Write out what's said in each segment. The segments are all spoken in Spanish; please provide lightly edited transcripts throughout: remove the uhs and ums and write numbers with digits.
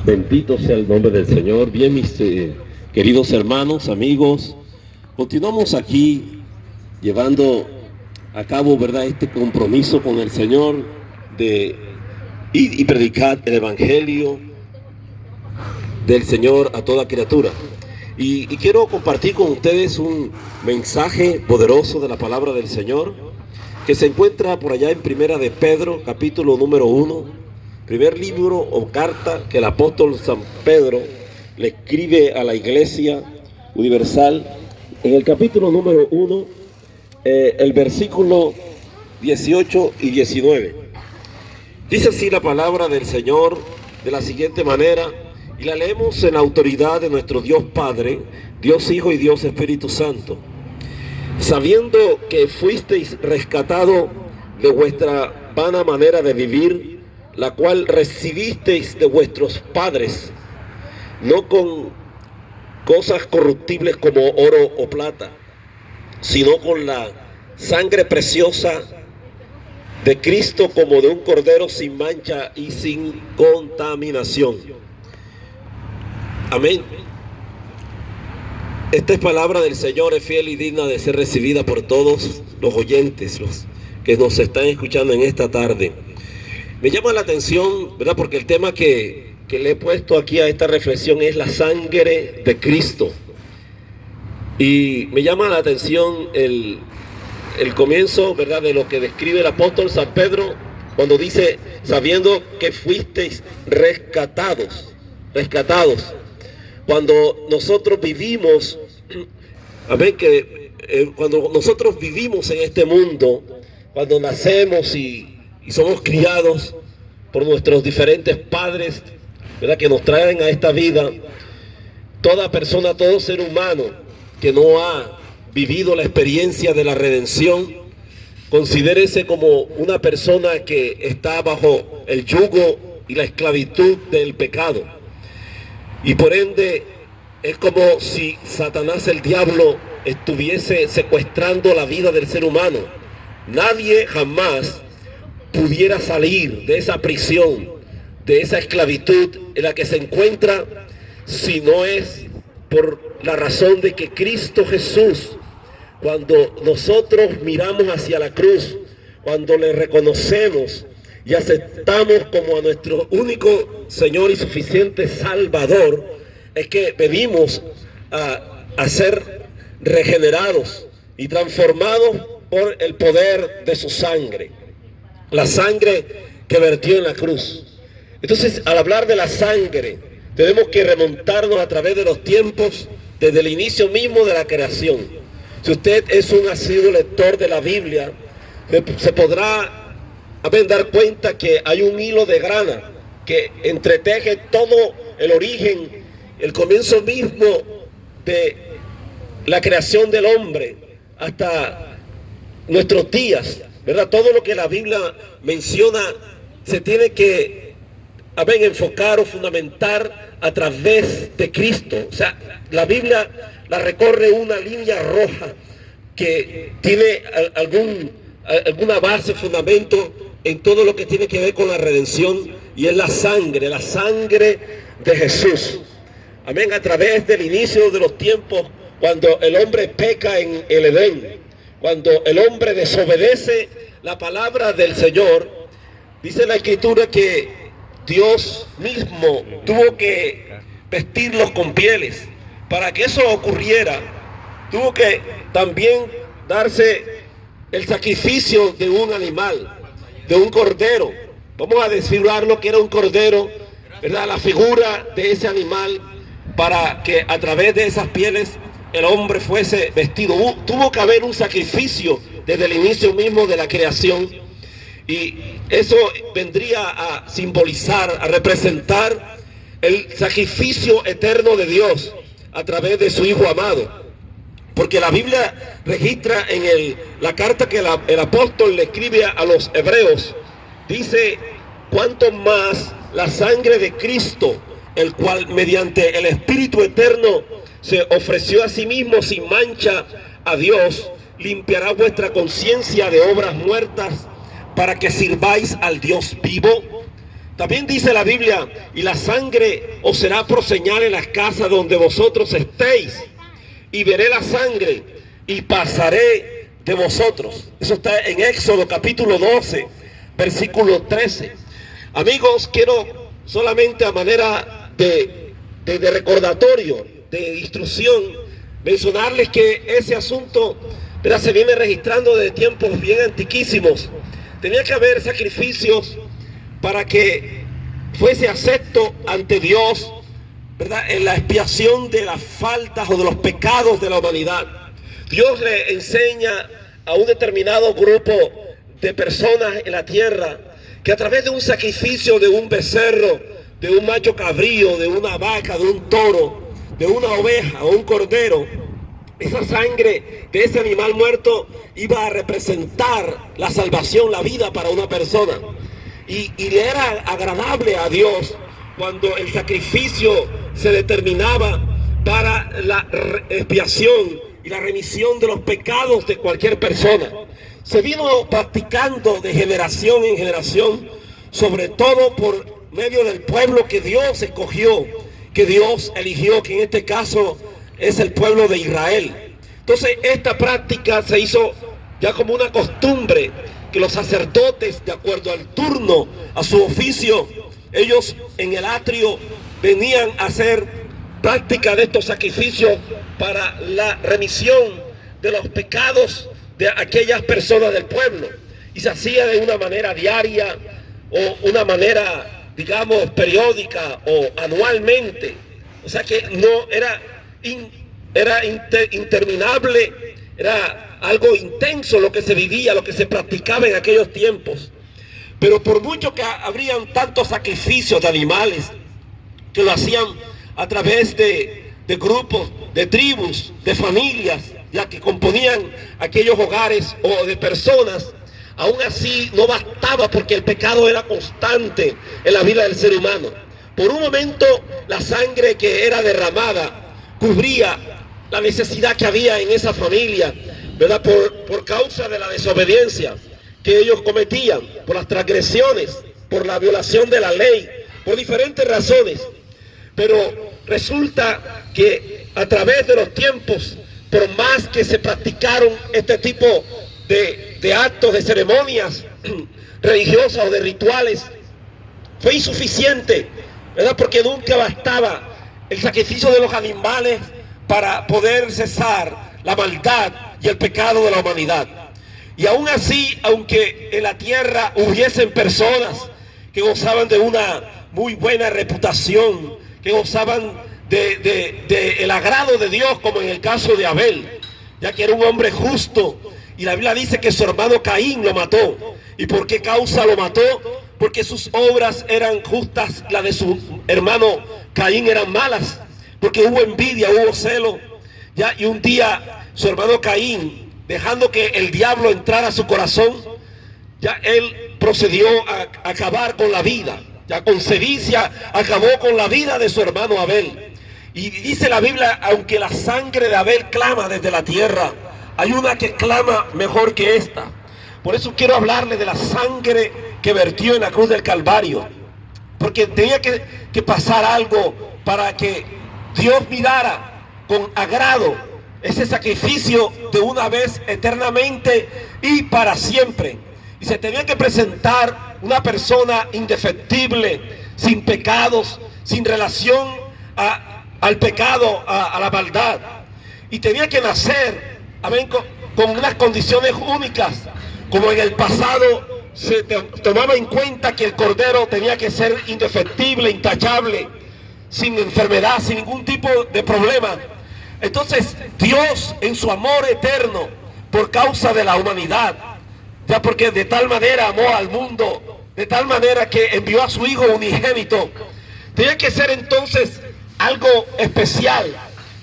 Bendito sea el nombre del Señor. Bien, mis queridos hermanos, amigos, continuamos aquí llevando a cabo, ¿verdad?, este compromiso con el Señor de ir y predicar el Evangelio del Señor a toda criatura. Y quiero compartir con ustedes un mensaje poderoso de la palabra del Señor que se encuentra por allá en Primera de Pedro, capítulo número 1. Primer libro o carta que el apóstol San Pedro le escribe a la iglesia universal. En el capítulo número 1, el versículo 18 y 19. Dice así la palabra del Señor de la siguiente manera, y la leemos en la autoridad de nuestro Dios Padre, Dios Hijo y Dios Espíritu Santo. Sabiendo que fuisteis rescatados de vuestra vana manera de vivir, la cual recibisteis de vuestros padres, no con cosas corruptibles como oro o plata, sino con la sangre preciosa de Cristo, como de un cordero sin mancha y sin contaminación. Amén. Esta es palabra del Señor, es fiel y digna de ser recibida por todos los oyentes, los que nos están escuchando en esta tarde. Me llama la atención, ¿verdad?, porque el tema que le he puesto aquí a esta reflexión es la sangre de Cristo. Y me llama la atención el comienzo, ¿verdad?, de lo que describe el apóstol San Pedro cuando dice, sabiendo que fuisteis rescatados. Cuando nosotros vivimos, amén, cuando nosotros vivimos en este mundo, cuando nacemos y somos criados por nuestros diferentes padres, ¿verdad?, que nos traen a esta vida, toda persona, todo ser humano que no ha vivido la experiencia de la redención, considérese como una persona que está bajo el yugo y la esclavitud del pecado. Y por ende, es como si Satanás, el diablo, estuviese secuestrando la vida del ser humano. Nadie jamás pudiera salir de esa prisión, de esa esclavitud en la que se encuentra, si no es por la razón de que Cristo Jesús, cuando nosotros miramos hacia la cruz, cuando le reconocemos y aceptamos como a nuestro único Señor y suficiente Salvador, es que venimos a ser regenerados y transformados por el poder de su sangre. La sangre que vertió en la cruz. Entonces, al hablar de la sangre, tenemos que remontarnos a través de los tiempos, desde el inicio mismo de la creación. Si usted es un asiduo lector de la Biblia, se podrá dar cuenta que hay un hilo de grana que entreteje todo el origen, el comienzo mismo de la creación del hombre hasta nuestros días, ¿verdad? Todo lo que la Biblia menciona se tiene que enfocar o fundamentar a través de Cristo. O sea, la Biblia la recorre una línea roja que tiene alguna base, fundamento en todo lo que tiene que ver con la redención, y es la sangre de Jesús. Amén. A través del inicio de los tiempos, cuando el hombre peca en el Edén, cuando el hombre desobedece la palabra del Señor, dice la Escritura que Dios mismo tuvo que vestirlos con pieles. Para que eso ocurriera, tuvo que también darse el sacrificio de un animal, de un cordero. Vamos a desfigurarlo, que era un cordero, ¿verdad?, la figura de ese animal, para que a través de esas pieles el hombre fuese vestido. Tuvo que haber un sacrificio desde el inicio mismo de la creación, y eso vendría a simbolizar, a representar el sacrificio eterno de Dios a través de su Hijo amado. Porque la Biblia registra en la carta que el apóstol le escribe a los hebreos, dice, cuanto más la sangre de Cristo, el cual mediante el Espíritu eterno se ofreció a sí mismo sin mancha a Dios, limpiará vuestra conciencia de obras muertas para que sirváis al Dios vivo. También dice la Biblia, y la sangre os será por señal en las casas donde vosotros estéis, y veré la sangre y pasaré de vosotros. Eso está en Éxodo capítulo 12, versículo 13. Amigos, quiero solamente a manera de recordatorio, de instrucción, mencionarles que ese asunto, ¿verdad?, se viene registrando desde tiempos bien antiquísimos. Tenía que haber sacrificios para que fuese acepto ante Dios, ¿verdad?, en la expiación de las faltas o de los pecados de la humanidad. Dios le enseña a un determinado grupo de personas en la tierra que a través de un sacrificio de un becerro, de un macho cabrío, de una vaca, de un toro, de una oveja o un cordero, esa sangre de ese animal muerto iba a representar la salvación, la vida para una persona. Y le era agradable a Dios cuando el sacrificio se determinaba para la expiación y la remisión de los pecados de cualquier persona. Se vino practicando de generación en generación, sobre todo por medio del pueblo que Dios escogió, que Dios eligió, que en este caso es el pueblo de Israel. Entonces esta práctica se hizo ya como una costumbre, que los sacerdotes, de acuerdo al turno, a su oficio, ellos en el atrio venían a hacer práctica de estos sacrificios para la remisión de los pecados de aquellas personas del pueblo. Y se hacía de una manera diaria o una manera, digamos, periódica o anualmente. O sea que no era, interminable, era algo intenso lo que se vivía, lo que se practicaba en aquellos tiempos. Pero por mucho que habrían tantos sacrificios de animales, que lo hacían a través de grupos, de tribus, de familias, ya que componían aquellos hogares o de personas, aún así no bastaba, porque el pecado era constante en la vida del ser humano. Por un momento la sangre que era derramada cubría la necesidad que había en esa familia, ¿verdad?, por causa de la desobediencia que ellos cometían, por las transgresiones, por la violación de la ley, por diferentes razones. Pero resulta que a través de los tiempos, por más que se practicaron este tipo de actos, de ceremonias religiosas o de rituales, fue insuficiente, ¿verdad?, porque nunca bastaba el sacrificio de los animales para poder cesar la maldad y el pecado de la humanidad. Y aún así, aunque en la tierra hubiesen personas que gozaban de una muy buena reputación, que gozaban el agrado de Dios, como en el caso de Abel, ya que era un hombre justo, y la Biblia dice que su hermano Caín lo mató. ¿Y por qué causa lo mató? Porque sus obras eran justas, las de su hermano Caín eran malas, porque hubo envidia, hubo celo, ¿ya? Y un día su hermano Caín, dejando que el diablo entrara a su corazón, ya él procedió a acabar con la vida, ya con sevicia acabó con la vida de su hermano Abel. Y dice la Biblia, aunque la sangre de Abel clama desde la tierra, hay una que clama mejor que esta. Por eso quiero hablarle de la sangre que vertió en la cruz del Calvario, porque tenía que pasar algo para que Dios mirara con agrado ese sacrificio de una vez, eternamente y para siempre. Y se tenía que presentar una persona indefectible, sin pecados, sin relación al pecado, a la maldad. Y tenía que nacer, amén, con unas condiciones únicas, como en el pasado se tomaba en cuenta que el cordero tenía que ser indefectible, intachable, sin enfermedad, sin ningún tipo de problema. Entonces Dios, en su amor eterno por causa de la humanidad, ya porque de tal manera amó al mundo, de tal manera que envió a su Hijo unigénito, tenía que ser entonces algo especial,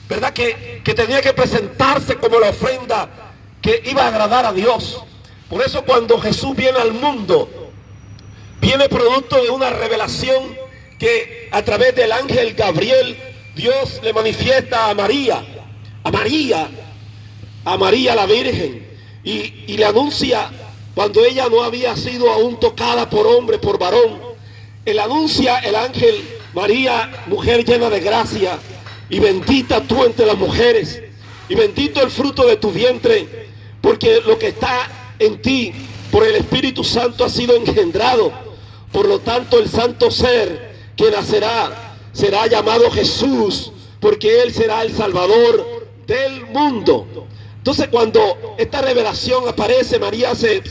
¿verdad? Que tenía que presentarse como la ofrenda que iba a agradar a Dios. Por eso cuando Jesús viene al mundo, viene producto de una revelación que a través del ángel Gabriel Dios le manifiesta a María la Virgen, y le anuncia, cuando ella no había sido aún tocada por hombre, por varón, Él anuncia el ángel: María, mujer llena de gracia, y bendita tú entre las mujeres, y bendito el fruto de tu vientre, porque lo que está en ti por el Espíritu Santo ha sido engendrado. Por lo tanto, el santo ser que nacerá será llamado Jesús, porque él será el Salvador del mundo. Entonces, cuando esta revelación aparece, María se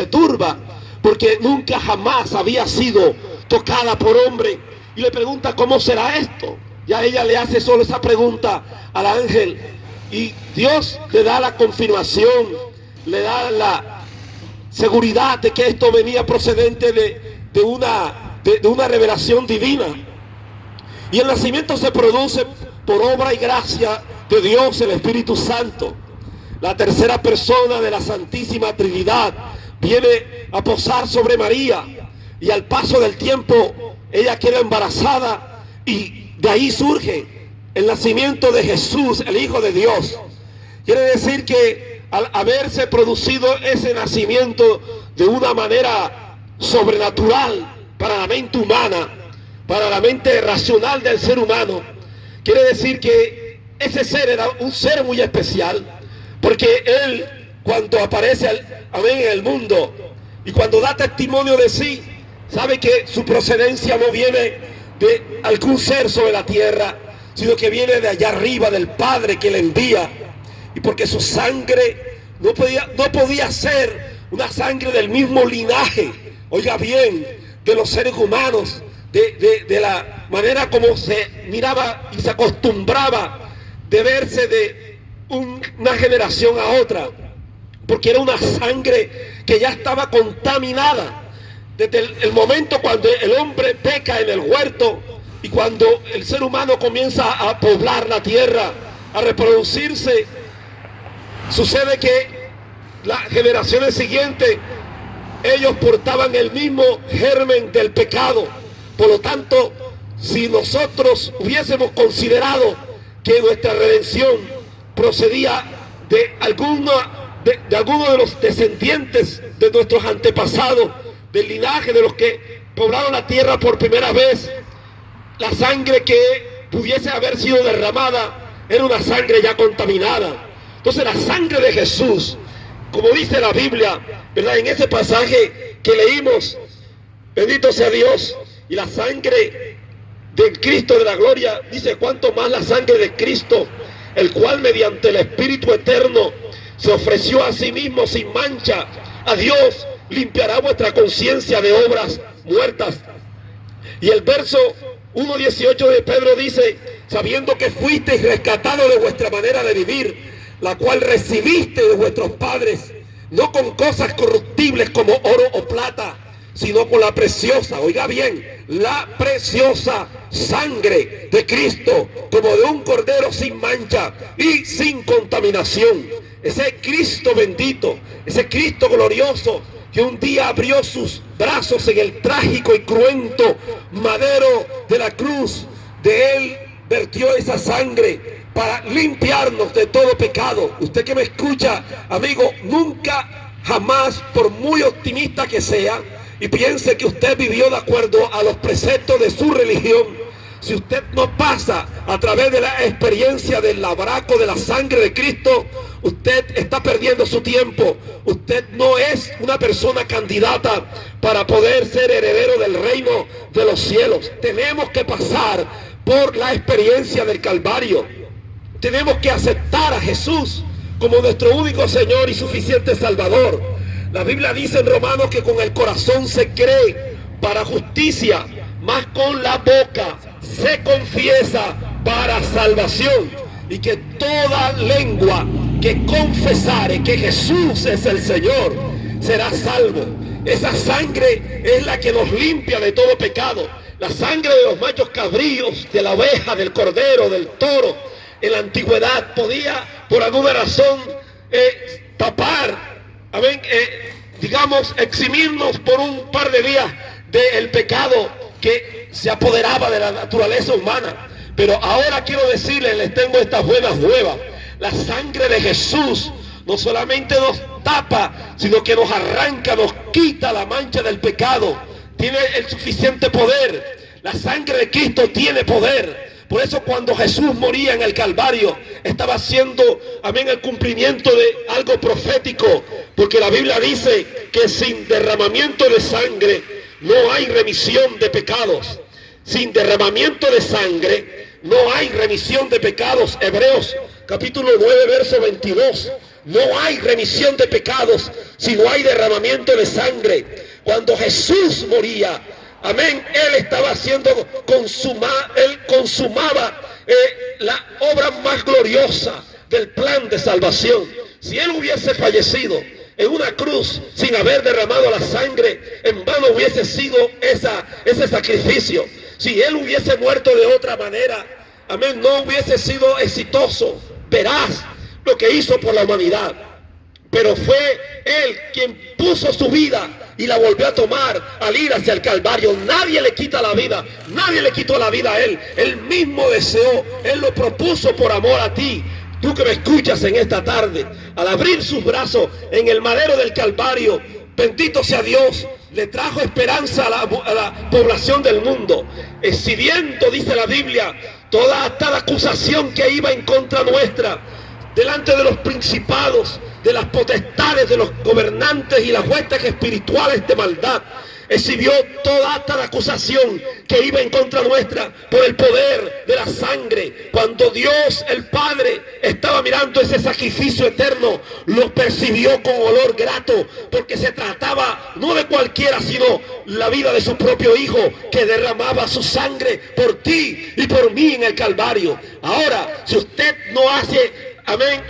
turba, porque nunca jamás había sido tocada por hombre, y le pregunta: ¿cómo será esto? Ya ella le hace solo esa pregunta al ángel, y Dios le da la confirmación, le da la seguridad de que esto venía procedente de una revelación divina. Y el nacimiento se produce por obra y gracia de Dios, el Espíritu Santo. La tercera persona de la Santísima Trinidad viene a posar sobre María, y al paso del tiempo ella queda embarazada, y de ahí surge el nacimiento de Jesús, el Hijo de Dios. Quiere decir que al haberse producido ese nacimiento de una manera sobrenatural para la mente humana, para la mente racional del ser humano, quiere decir que ese ser era un ser muy especial, porque él, cuando aparece en el mundo y cuando da testimonio de sí, sabe que su procedencia no viene de algún ser sobre la tierra, sino que viene de allá arriba, del Padre que le envía. Y porque su sangre no podía ser una sangre del mismo linaje, oiga bien, de los seres humanos, de la manera como se miraba y se acostumbraba de verse de una generación a otra, porque era una sangre que ya estaba contaminada desde el momento cuando el hombre peca en el huerto, y cuando el ser humano comienza a poblar la tierra, a reproducirse. Sucede que las generaciones siguientes, ellos portaban el mismo germen del pecado. Por lo tanto, si nosotros hubiésemos considerado que nuestra redención procedía de alguno de los descendientes de nuestros antepasados, del linaje de los que poblaron la tierra por primera vez, la sangre que pudiese haber sido derramada era una sangre ya contaminada. Entonces la sangre de Jesús, como dice la Biblia, ¿verdad?, en ese pasaje que leímos, bendito sea Dios, y la sangre del Cristo de la gloria, dice: cuánto más la sangre de Cristo, el cual mediante el Espíritu eterno se ofreció a sí mismo sin mancha a Dios, limpiará vuestra conciencia de obras muertas. Y el verso 1:18 de Pedro dice: sabiendo que fuisteis rescatados de vuestra manera de vivir, la cual recibiste de vuestros padres, no con cosas corruptibles como oro o plata, sino con la preciosa, oiga bien, la preciosa sangre de Cristo, como de un cordero sin mancha y sin contaminación. Ese Cristo bendito, ese Cristo glorioso, que un día abrió sus brazos en el trágico y cruento madero de la cruz. De él vertió esa sangre para limpiarnos de todo pecado. Usted que me escucha, amigo, nunca, jamás, por muy optimista que sea y piense que usted vivió de acuerdo a los preceptos de su religión, si usted no pasa a través de la experiencia del labraco de la sangre de Cristo, usted está perdiendo su tiempo. Usted no es una persona candidata para poder ser heredero del reino de los cielos. Tenemos que pasar por la experiencia del Calvario. Tenemos que aceptar a Jesús como nuestro único Señor y suficiente Salvador. La Biblia dice en Romanos que con el corazón se cree para justicia, mas con la boca se confiesa para salvación, y que toda lengua que confesare que Jesús es el Señor será salvo. Esa sangre es la que nos limpia de todo pecado. La sangre de los machos cabríos, de la oveja, del cordero, del toro, en la antigüedad podía por alguna razón tapar, digamos, eximirnos por un par de días del pecado que se apoderaba de la naturaleza humana. Pero ahora quiero decirles, les tengo estas buenas nuevas. La sangre de Jesús no solamente nos tapa, sino que nos arranca, nos quita la mancha del pecado. tiene el suficiente poder. La sangre de Cristo tiene poder. Por eso cuando Jesús moría en el Calvario, estaba haciendo, amén, el cumplimiento de algo profético. Porque la Biblia dice que sin derramamiento de sangre no hay remisión de pecados. Sin derramamiento de sangre no hay remisión de pecados. Hebreos capítulo 9, verso 22. No hay remisión de pecados si no hay derramamiento de sangre. Cuando Jesús moría, amén, Él estaba haciendo, Él consumaba la obra más gloriosa del plan de salvación. Si Él hubiese fallecido en una cruz sin haber derramado la sangre, en vano hubiese sido ese sacrificio. Si Él hubiese muerto de otra manera, amén, no hubiese sido exitoso, veraz, lo que hizo por la humanidad. Pero fue Él quien puso su vida y la volvió a tomar al ir hacia el Calvario. Nadie le quita la vida, nadie le quitó la vida a Él. Él mismo deseó, Él lo propuso por amor a ti. Tú que me escuchas en esta tarde, al abrir sus brazos en el madero del Calvario, bendito sea Dios, le trajo esperanza a la población del mundo, exhibiendo, dice la Biblia, toda acusación que iba en contra nuestra, delante de los principados, de las potestades, de los gobernantes y las huestes espirituales de maldad. Exhibió toda acta de acusación que iba en contra nuestra por el poder de la sangre. Cuando Dios el Padre estaba mirando ese sacrificio eterno, lo percibió con olor grato, porque se trataba no de cualquiera, sino la vida de su propio Hijo, que derramaba su sangre por ti y por mí en el Calvario. Ahora, si usted no hace, amén,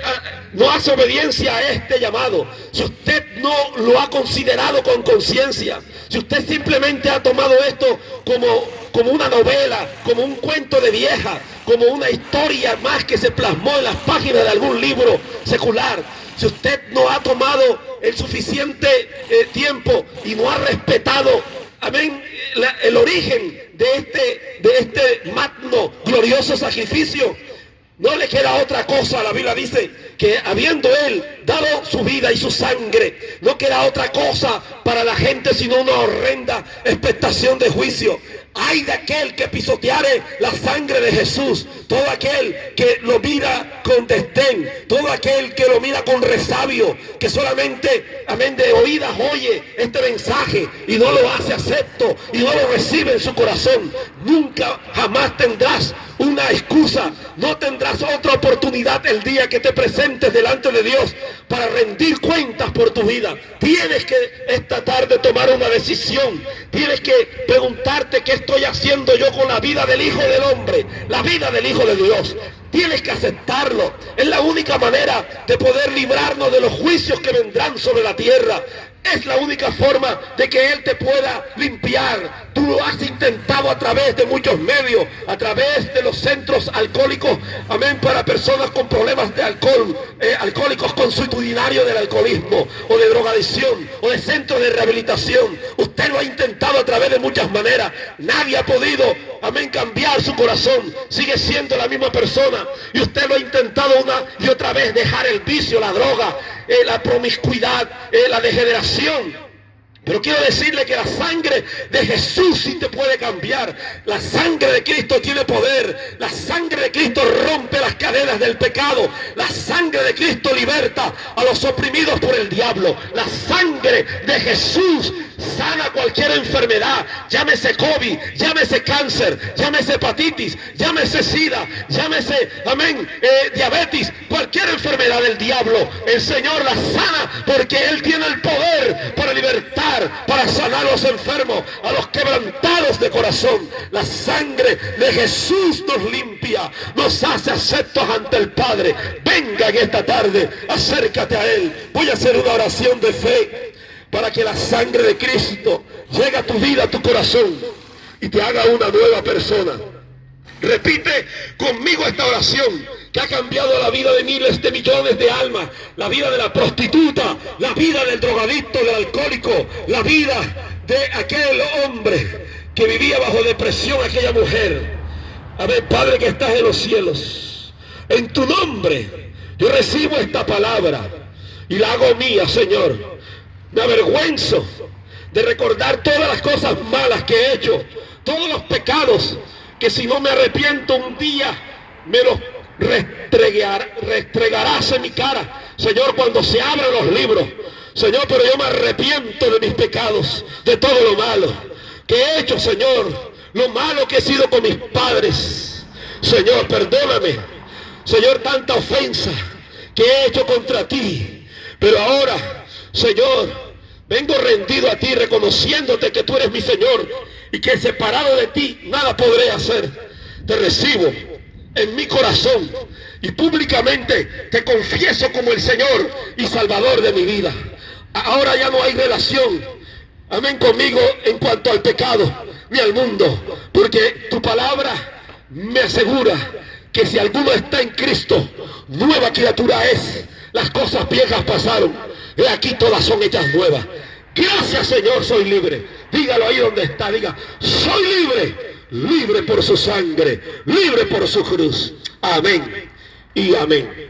no hace obediencia a este llamado, si usted no lo ha considerado con conciencia, si usted simplemente ha tomado esto como una novela, como un cuento de vieja, como una historia más que se plasmó en las páginas de algún libro secular, si usted no ha tomado el suficiente tiempo y no ha respetado, amén, el origen de este magno, glorioso sacrificio, no le queda otra cosa. La Biblia dice que habiendo Él dado su vida y su sangre, no queda otra cosa para la gente sino una horrenda expectación de juicio. Ay de aquel que pisoteare la sangre de Jesús, todo aquel que lo mira con desdén, todo aquel que lo mira con resabio, que solamente, amén, de oídas oye este mensaje y no lo hace acepto y no lo recibe en su corazón. Nunca jamás tendrás una excusa, no tendrás otra oportunidad el día que te presentes delante de Dios para rendir cuentas por tu vida. Tienes que esta tarde tomar una decisión, tienes que preguntarte qué estoy haciendo yo con la vida del Hijo del Hombre, la vida del Hijo de Dios. Tienes que aceptarlo, es la única manera de poder librarnos de los juicios que vendrán sobre la tierra. Es la única forma de que Él te pueda limpiar. Tú lo has intentado a través de muchos medios, a través de los centros alcohólicos, amén, para personas con problemas de alcohol, alcohólicos consuetudinarios del alcoholismo, o de drogadicción, o de centros de rehabilitación. Usted lo ha intentado a través de muchas maneras. Nadie ha podido, amén, cambiar su corazón. Sigue siendo la misma persona. Y usted lo ha intentado una y otra vez, dejar el vicio, la droga, la promiscuidad, la degeneración. Pero quiero decirle que la sangre de Jesús sí te puede cambiar. La sangre de Cristo tiene poder. La sangre de Cristo rompe las cadenas del pecado. La sangre de Cristo liberta a los oprimidos por el diablo. La sangre de Jesús sana cualquier enfermedad, llámese COVID, llámese cáncer, llámese hepatitis, llámese SIDA, llámese, amén, diabetes, cualquier enfermedad del diablo. El Señor la sana porque Él tiene el poder para libertar, para sanar a los enfermos, a los quebrantados de corazón. La sangre de Jesús nos limpia, nos hace aceptos ante el Padre. Venga en esta tarde, acércate a Él. Voy a hacer una oración de fe para que la sangre de Cristo llegue a tu vida, a tu corazón, y te haga una nueva persona. Repite conmigo esta oración que ha cambiado la vida de miles de millones de almas, la vida de la prostituta, la vida del drogadicto, del alcohólico, la vida de aquel hombre que vivía bajo depresión, aquella mujer. A ver, Padre que estás en los cielos, en tu nombre yo recibo esta palabra y la hago mía, Señor. Me avergüenzo de recordar todas las cosas malas que he hecho, todos los pecados que si no me arrepiento un día me los restregarás en mi cara, Señor, cuando se abran los libros. Señor, pero yo me arrepiento de mis pecados, de todo lo malo que he hecho, Señor, lo malo que he sido con mis padres. Señor, perdóname, Señor, tanta ofensa que he hecho contra ti, pero ahora, Señor, vengo rendido a ti, reconociéndote que tú eres mi Señor y que separado de ti nada podré hacer. Te recibo en mi corazón y públicamente te confieso como el Señor y Salvador de mi vida. Ahora ya no hay relación, amén, conmigo en cuanto al pecado ni al mundo, porque tu palabra me asegura que si alguno está en Cristo, nueva criatura es. Las cosas viejas pasaron, y aquí todas son hechas nuevas. Gracias, Señor, soy libre. Dígalo ahí donde está, diga, soy libre, libre por su sangre, libre por su cruz. Amén y amén.